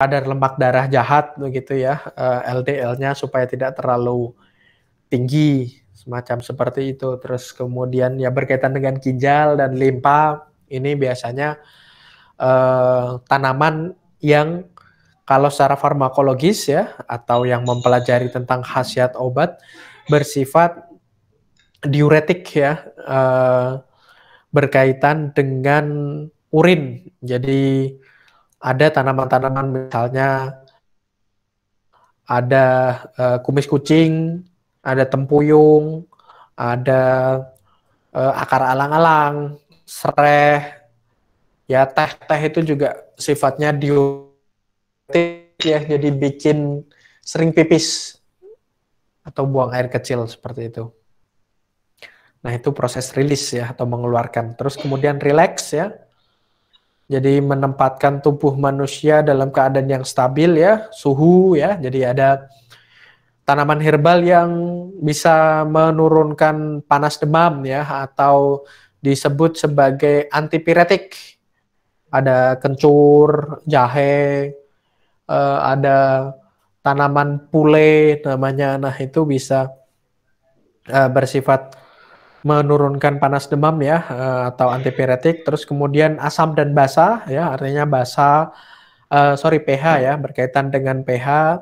kadar lemak darah jahat begitu ya, LDL-nya supaya tidak terlalu tinggi, semacam seperti itu. Terus kemudian ya berkaitan dengan ginjal dan limpa, ini biasanya tanaman yang kalau secara farmakologis ya, atau yang mempelajari tentang khasiat obat, bersifat diuretik ya, berkaitan dengan urin. Jadi ada tanaman-tanaman misalnya ada kumis kucing, ada tempuyung, ada akar alang-alang, sereh, ya teh-teh itu juga sifatnya diuretik ya, jadi bikin sering pipis atau buang air kecil seperti itu. Nah, itu proses rilis ya, atau mengeluarkan. Terus kemudian relax ya. Jadi menempatkan tubuh manusia dalam keadaan yang stabil ya, suhu ya. Jadi ada tanaman herbal yang bisa menurunkan panas demam ya, atau disebut sebagai antipiretik. Ada kencur, jahe, ada tanaman pule namanya. Nah, itu bisa bersifat menurunkan panas demam ya, atau antipiretik. Terus kemudian asam dan basa ya, artinya basa, pH ya, berkaitan dengan pH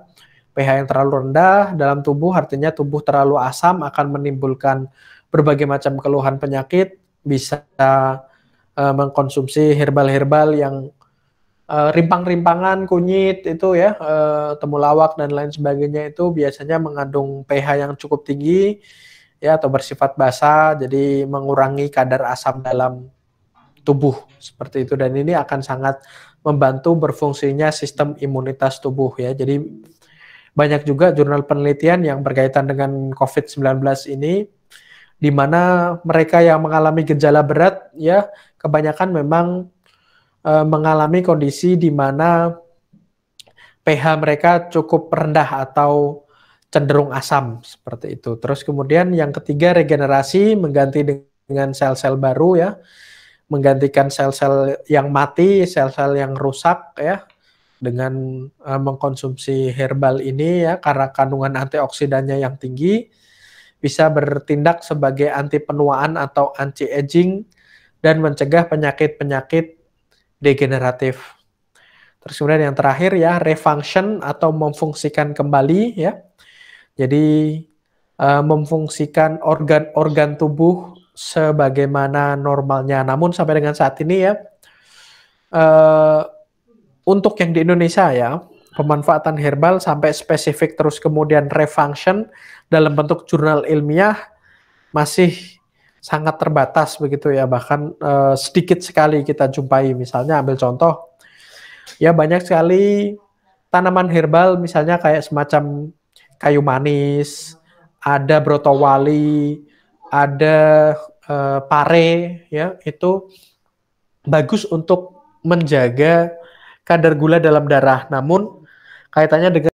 yang terlalu rendah dalam tubuh artinya tubuh terlalu asam akan menimbulkan berbagai macam keluhan penyakit. Bisa mengkonsumsi herbal-herbal yang rimpang-rimpangan, kunyit itu ya, temulawak dan lain sebagainya, itu biasanya mengandung pH yang cukup tinggi ya, atau bersifat basa, jadi mengurangi kadar asam dalam tubuh seperti itu, dan ini akan sangat membantu berfungsinya sistem imunitas tubuh ya. Jadi banyak juga jurnal penelitian yang berkaitan dengan COVID-19 ini, di mana mereka yang mengalami gejala berat ya, kebanyakan memang mengalami kondisi di mana pH mereka cukup rendah atau cenderung asam seperti itu. Terus kemudian yang ketiga, regenerasi, mengganti dengan sel-sel baru ya, menggantikan sel-sel yang mati, sel-sel yang rusak ya, dengan mengkonsumsi herbal ini ya, karena kandungan antioksidannya yang tinggi, bisa bertindak sebagai anti penuaan atau anti aging dan mencegah penyakit-penyakit degeneratif. Terus kemudian yang terakhir ya, refunction atau memfungsikan kembali ya. Jadi memfungsikan organ-organ tubuh sebagaimana normalnya. Namun sampai dengan saat ini ya, untuk yang di Indonesia ya, pemanfaatan herbal sampai spesifik terus kemudian refunction dalam bentuk jurnal ilmiah masih sangat terbatas begitu ya, bahkan sedikit sekali kita jumpai. Misalnya ambil contoh, ya banyak sekali tanaman herbal misalnya kayak semacam kayu manis, ada brotowali, ada pare ya, itu bagus untuk menjaga kadar gula dalam darah. Namun kaitannya dengan